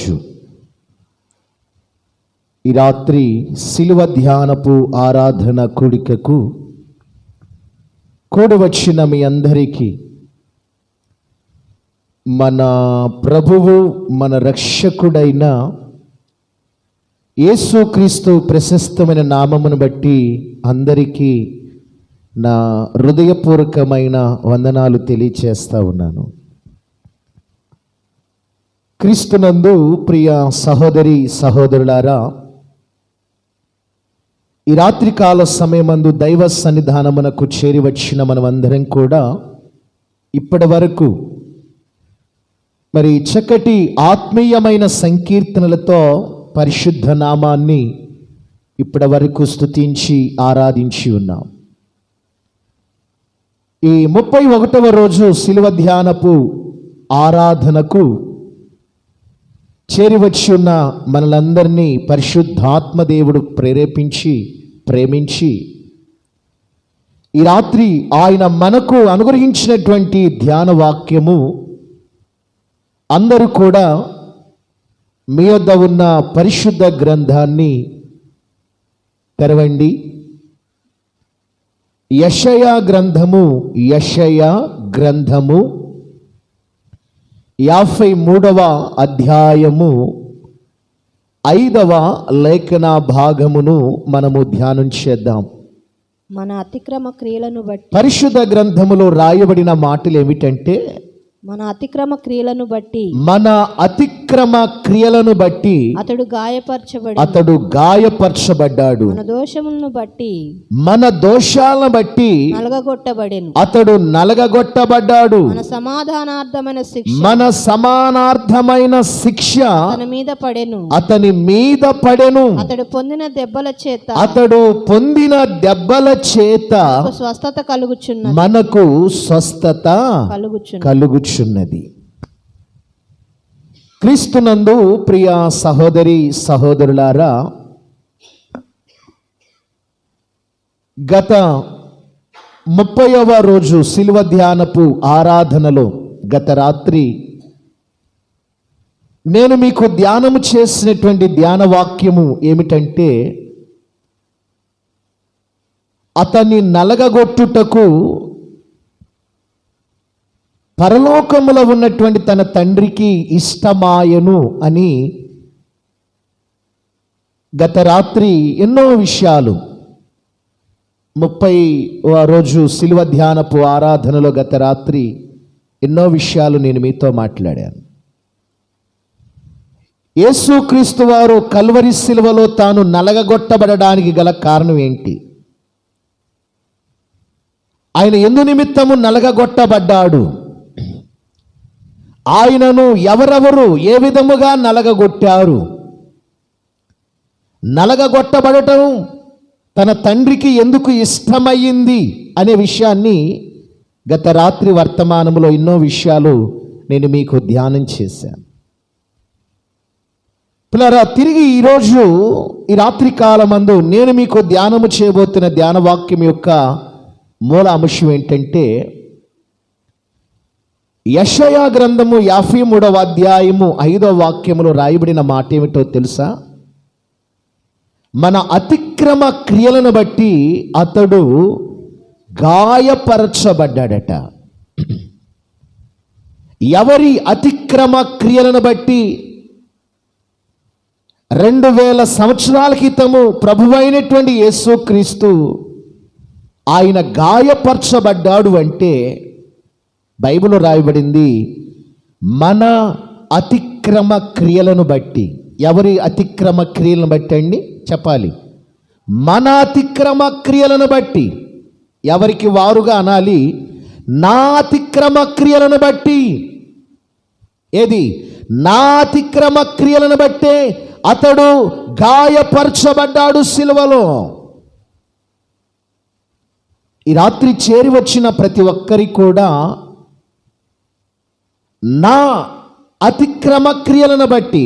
రోజు ఈ రాత్రి శిలువ ధ్యానపు ఆరాధన కూడికకు కూడి వచ్చిన మీ అందరికీ మన ప్రభువు మన రక్షకుడైన యేసుక్రీస్తు ప్రశస్తమైన నామమును బట్టి అందరికీ నా హృదయపూర్వకమైన వందనాలు తెలియచేస్తా ఉన్నాను. క్రీస్తునందు ప్రియ సహోదరి సహోదరులారా, ఈ రాత్రికాల సమయమందు దైవ సన్నిధానమునకు చేరి వచ్చిన మనమందరం కూడా ఇప్పటి వరకు మరి చక్కటి ఆత్మీయమైన సంకీర్తనలతో పరిశుద్ధ నామాన్ని ఇప్పటి వరకు స్తుతించి ఆరాధించి ఉన్నాం. ఈ 31వ రోజు శిలువ ధ్యానపు ఆరాధనకు చేరి వచ్చి ఉన్న మనలందరినీ పరిశుద్ధాత్మ దేవుడు ప్రేరేపించి ప్రేమించి ఈ రాత్రి ఆయన మనకు అనుగ్రహించినటువంటి ధ్యాన వాక్యము అందరూ కూడా మీ వద్ద ఉన్న పరిశుద్ధ గ్రంథాన్ని తెరవండి. యెషయా గ్రంథము 53వ అధ్యాయము 5వ లేఖన భాగమును మనము ధ్యానం చేద్దాం. మన అతిక్రమ క్రియలను బట్టి, పరిశుద్ధ గ్రంథములో రాయబడిన మాటలు ఏమిటంటే, మన అతిక్రమ క్రియలను బట్టి అతడు గాయపరచబడ్డాడు. మన దోషాలను బట్టి అతడు నలగగొట్టబడ్డాడు. మన సమానార్థమైన శిక్ష అతని మీద పడెను. అతడు పొందిన దెబ్బల చేత మనకు స్వస్థత కలుగుచున్నది. క్రీస్తునందు ప్రియ సహోదరి సహోదరులారా, గత 30వ రోజు శిలువ ధ్యానపు ఆరాధనలో గత రాత్రి నేను మీకు ధ్యానము చేసినటువంటి ధ్యాన వాక్యము ఏమిటంటే, అతన్ని నలగగొట్టుటకు పరలోకములో ఉన్నటువంటి తన తండ్రికి ఇష్టమాయను అని గత రాత్రి ఎన్నో విషయాలు 30వ రోజు శిలువ ధ్యానపు ఆరాధనలో గత రాత్రి ఎన్నో విషయాలు నేను మీతో మాట్లాడాను. యేసుక్రీస్తు వారు కల్వరి శిలువలో తాను నలగగొట్టబడడానికి గల కారణం ఏంటి? ఆయన ఎందు నిమిత్తము నలగగొట్టబడ్డాడు? ఆయనను ఎవరెవరు ఏ విధముగా నలగగొట్టారు? నలగగొట్టబడటం తన తండ్రికి ఎందుకు ఇష్టమయ్యింది అనే విషయాన్ని గత రాత్రి వర్తమానంలో ఎన్నో విషయాలు నేను మీకు ధ్యానం చేశాను. పిల్లరా, తిరిగి ఈరోజు ఈ రాత్రి కాలమందు నేను మీకు ధ్యానము చేయబోతున్న ధ్యాన వాక్యం యొక్క మూల అంశం ఏంటంటే, యెషయా గ్రంథము 53వ అధ్యాయము 5వ వాక్యములో రాయబడిన మాట ఏమిటో తెలుసా? మన అతిక్రమ క్రియలను బట్టి అతడు గాయపరచబడ్డాడట. ఎవరి అతిక్రమ క్రియలను బట్టి? 2000 సంవత్సరాల క్రితము ప్రభువైనటువంటి యేసుక్రీస్తు ఆయన గాయపరచబడ్డాడు అంటే బైబిల్లో రాయబడింది మన అతిక్రమ క్రియలను బట్టి. ఎవరి అతిక్రమ క్రియలను బట్టి అండి? చెప్పాలి. మన అతిక్రమ క్రియలను బట్టి. ఎవరికి వారుగా అనాలి, నా అతిక్రమ క్రియలను బట్టి. ఏది? నా అతిక్రమ క్రియలను బట్టే అతడు గాయపరచబడ్డాడు సిలువలో. ఈ రాత్రి చేరి వచ్చిన ప్రతి ఒక్కరికి కూడా నా అతిక్రమ క్రియలను బట్టి,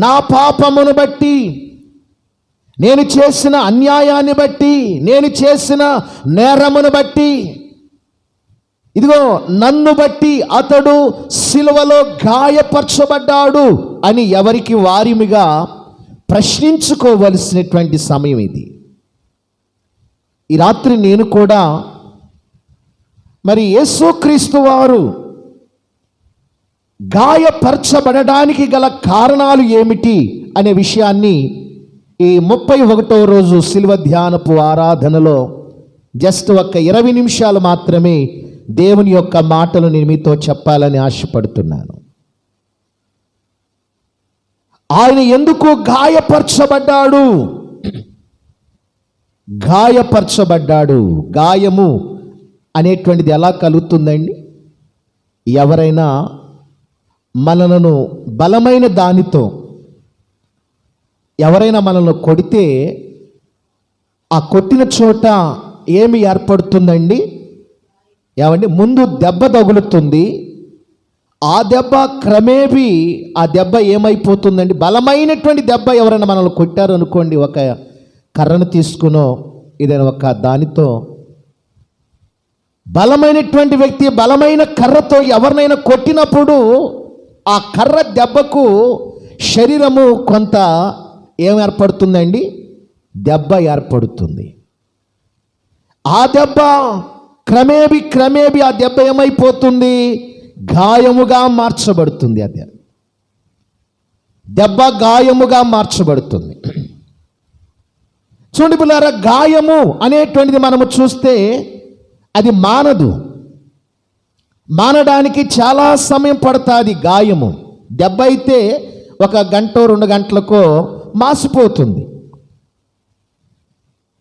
నా పాపమును బట్టి, నేను చేసిన అన్యాయాన్ని బట్టి, నేను చేసిన నేరమును బట్టి ఇదిగో నన్ను బట్టి అతడు సిలువలో గాయపరచబడ్డాడు అని ఎవరికి వారిమిగా ప్రశ్నించుకోవలసినటువంటి సమయం ఇది. ఈ రాత్రి నేను కూడా మరి యేసుక్రీస్తు వారు గాయపరచబడడానికి గల కారణాలు ఏమిటి అనే విషయాన్ని ఈ 31వ రోజు శిలువ ధ్యానపు ఆరాధనలో జస్ట్ ఒక 20 నిమిషాలు మాత్రమే దేవుని యొక్క మాటలు నేను మీతో చెప్పాలని ఆశపడుతున్నాను. ఆయన ఎందుకు గాయపరచబడ్డాడు? గాయపరచబడ్డాడు. గాయము అనేటువంటిది ఎలా కలుగుతుందండి? ఎవరైనా మనలను బలమైన దానితో ఎవరైనా మనల్ని కొడితే ఆ కొట్టిన చోట ఏమి ఏర్పడుతుందండి? ఏమండి, ముందు దెబ్బ తగులుతుంది. ఆ దెబ్బ క్రమేపీ ఆ దెబ్బ ఏమైపోతుందండి? బలమైనటువంటి దెబ్బ ఎవరైనా మనల్ని కొట్టారు అనుకోండి, ఒక కర్రను తీసుకునో ఏదైనా ఒక దానితో, బలమైనటువంటి వ్యక్తి బలమైన కర్రతో ఎవరినైనా కొట్టినప్పుడు ఆ కర్ర దెబ్బకు శరీరము కొంత ఏం ఏర్పడుతుందండి? దెబ్బ ఏర్పడుతుంది. ఆ దెబ్బ క్రమేపీ ఆ దెబ్బ ఏమైపోతుంది? గాయముగా మార్చబడుతుంది. అదే దెబ్బ గాయముగా మార్చబడుతుంది. చూడండి పిల్లారా, గాయము అనేటువంటిది మనము చూస్తే అది మానదు. మానడానికి చాలా సమయం పడుతుంది. గాయము దెబ్బ అయితే 1 గంట 2 గంటలకో మాసిపోతుంది,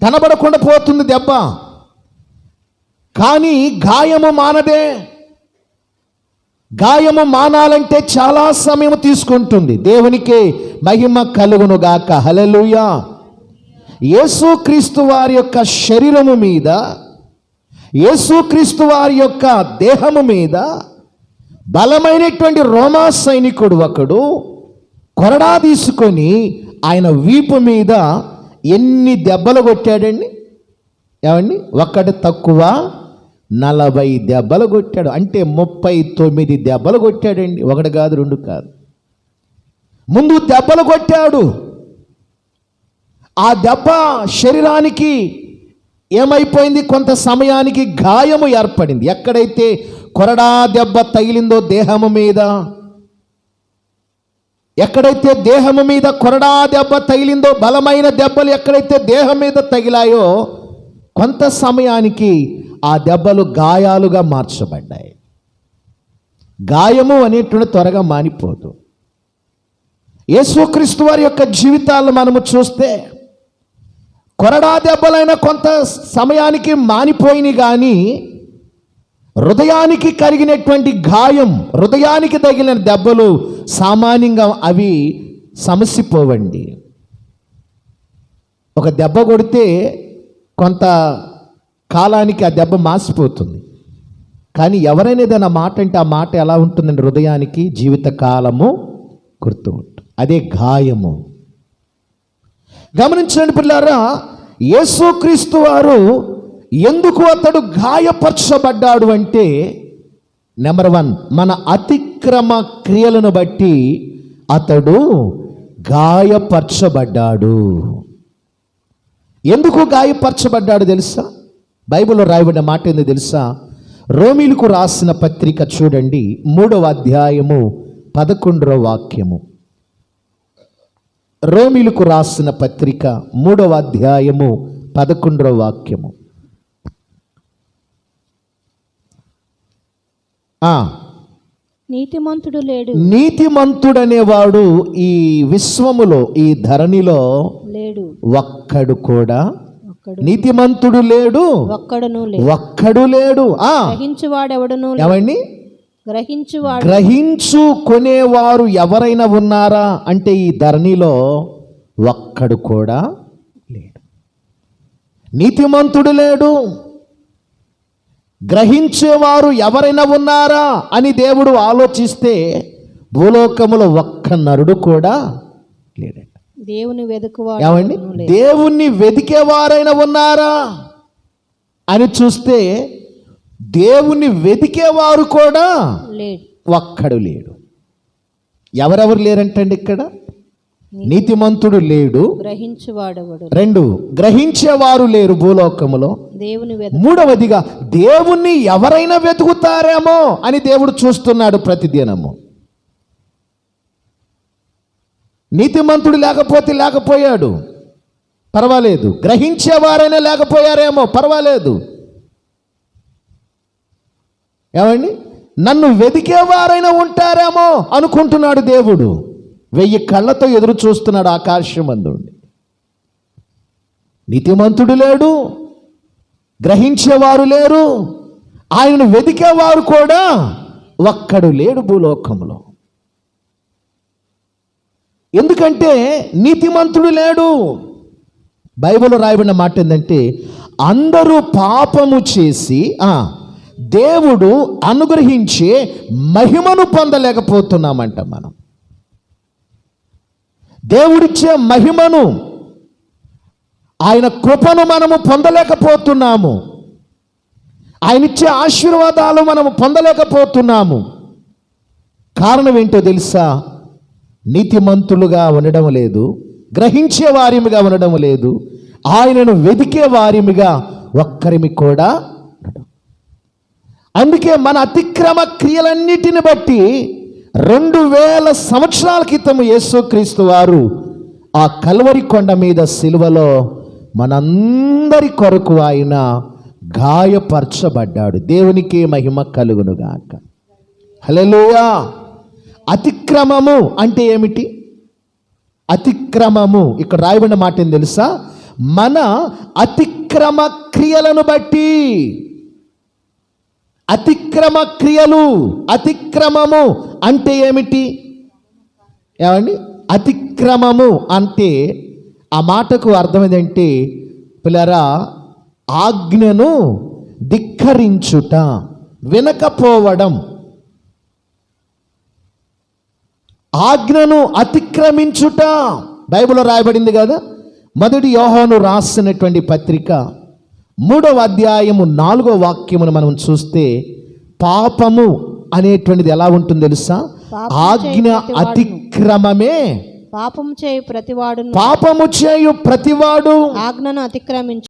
కనబడకుండా పోతుంది దెబ్బ. కానీ గాయము మానదే. గాయము మానాలంటే చాలా సమయం తీసుకుంటుంది. దేవునికి మహిమ కలుగును గాక. హల్లెలూయా. యేసుక్రీస్తు వారి యొక్క శరీరము మీద, యేసుక్రీస్తు వారి యొక్క దేహము మీద బలమైనటువంటి రోమా సైనికుడు ఒకడు కొరడా తీసుకొని ఆయన వీపు మీద ఎన్ని దెబ్బలు కొట్టాడండి? ఏమండి, ఒకటి తక్కువ 40 దెబ్బలు కొట్టాడు. అంటే 39 దెబ్బలు కొట్టాడండి. 1 కాదు 2 కాదు. ముందు దెబ్బలు కొట్టాడు. ఆ దెబ్బ శరీరానికి ఏమైపోయింది? కొంత సమయానికి గాయము ఏర్పడింది. ఎక్కడైతే కొరడా దెబ్బ తగిలిందో దేహము మీద, ఎక్కడైతే దేహము మీద కొరడా దెబ్బ తగిలిందో, బలమైన దెబ్బలు ఎక్కడైతే దేహం మీద తగిలాయో కొంత సమయానికి ఆ దెబ్బలు గాయాలుగా మార్చబడ్డాయి. గాయము అనేటువంటి త్వరగా మానిపోదు. యేసుక్రీస్తు వారి యొక్క జీవితాలను మనము చూస్తే కొరడా దెబ్బలైన కొంత సమయానికి మానిపోయినాయి, కానీ హృదయానికి కలిగినటువంటి గాయం, హృదయానికి తగిలిన దెబ్బలు సామాన్యంగా అవి సమసిపోవండి. ఒక దెబ్బ కొడితే కొంత కాలానికి ఆ దెబ్బ మాసిపోతుంది. కానీ ఎవరైనా ఏదైనా మాట అంటే ఆ మాట ఎలా ఉంటుందండి? హృదయానికి జీవిత కాలము గుర్తు ఉంటుంది. అదే గాయము. గమనించండి పిల్లారా, యేసుక్రీస్తు వారు ఎందుకు అతడు గాయపరచబడ్డాడు అంటే, నెంబర్ 1, మన అతిక్రమ క్రియలను బట్టి అతడు గాయపరచబడ్డాడు. ఎందుకు గాయపరచబడ్డాడు తెలుసా? బైబిల్లో రాయబడిన మాట ఏందో తెలుసా? రోమీలకు రాసిన పత్రిక చూడండి, 3వ అధ్యాయము 11వ వాక్యము. రోమీలకు రాసిన పత్రిక 3వ అధ్యాయము 11వ వాక్యము. నీతిమంతుడు లేడు. నీతిమంతుడనేవాడు ఈ విశ్వములో, ఈ ధరణిలో లేడు. ఒక్కడు కూడా. నీతిమంతుడు లేడు, ఒక్కడు లేడు. గ్రహించువాడెవడును. ఏమండి? గ్రహించుకునేవారు ఎవరైనా ఉన్నారా అంటే ఈ ధరణిలో ఒక్కడు కూడా లేడు. నీతిమంతుడు లేడు, గ్రహించేవారు ఎవరైనా ఉన్నారా అని దేవుడు ఆలోచిస్తే భూలోకములో ఒక్క నరుడు కూడా లేడండి. ఏమండి? దేవుణ్ణి వెదికేవారైనా ఉన్నారా అని చూస్తే దేవుని వెతికేవారు కూడా లేడు. ఒక్కడు లేడు. ఎవరెవరు లేరంటండి ఇక్కడ? నీతిమంతుడు లేడు. గ్రహించువాడెవడు? 2, గ్రహించేవారు లేరు భూలోకములో. దేవుని 3వదిగా దేవుణ్ణి ఎవరైనా వెతుకుతారేమో అని దేవుడు చూస్తున్నాడు ప్రతిదినము. నీతిమంతుడు లేకపోయాడు, పర్వాలేదు. గ్రహించేవారైనా లేకపోయారేమో, పర్వాలేదు. ఏమండి, నన్ను వెతికేవారైనా ఉంటారేమో అనుకుంటున్నాడు దేవుడు. 1000 కళ్ళతో ఎదురు చూస్తున్నాడు ఆకాశమందుండి. నీతిమంతుడు లేడు, గ్రహించేవారు లేరు, ఆయనను వెతికేవారు కూడా ఒక్కడు లేడు భూలోకంలో. ఎందుకంటే నీతిమంతుడు లేడు. బైబిల్లో రాయబడిన మాట ఏంటంటే, అందరూ పాపము చేసి దేవుడు అనుగ్రహించే మహిమను పొందలేకపోతున్నామంట. మనం దేవుడిచ్చే మహిమను, ఆయన కృపను మనము పొందలేకపోతున్నాము. ఆయన ఇచ్చే ఆశీర్వాదాలు మనము పొందలేకపోతున్నాము. కారణం ఏంటో తెలుసా? నీతిమంతులుగా ఉండడం లేదు, గ్రహించే వారిమిగా ఉండడం లేదు, ఆయనను వెతికే వారిమిగా ఒక్కరిమి కూడా ఉండడం. అందుకే మన అతిక్రమ క్రియలన్నిటిని బట్టి 2000 సంవత్సరాల క్రితం యేసుక్రీస్తు వారు ఆ కల్వరి కొండ మీద సిలువలో మనందరి కొరకు ఆయన గాయపరచబడ్డాడు. దేవునికి మహిమ కలుగునుగాక. హల్లెలూయా. అతిక్రమము అంటే ఏమిటి? అతిక్రమము ఇక్కడ రాయబడిన మాట ఏం తెలుసా? మన అతిక్రమ క్రియలను బట్టి. అతిక్రమ క్రియలు, అతిక్రమము అంటే ఏమిటి? ఏమండి, అతిక్రమము అంటే ఆ మాటకు అర్థం ఏంటంటే పిల్లరా, ఆజ్ఞను ధిక్కరించుట, వినకపోవడం, ఆజ్ఞను అతిక్రమించుట. బైబిల్లో రాయబడింది కదా. 1 యోహాను రాసినటువంటి పత్రిక 3వ అధ్యాయము 4వ వాక్యమును మనం చూస్తే, పాపము అనేటువంటిది ఎలా ఉంటుందో తెలుసా? ఆజ్ఞ అతిక్రమమే. పాపము చేయు ప్రతివాడు ఆజ్ఞను అతిక్రమించు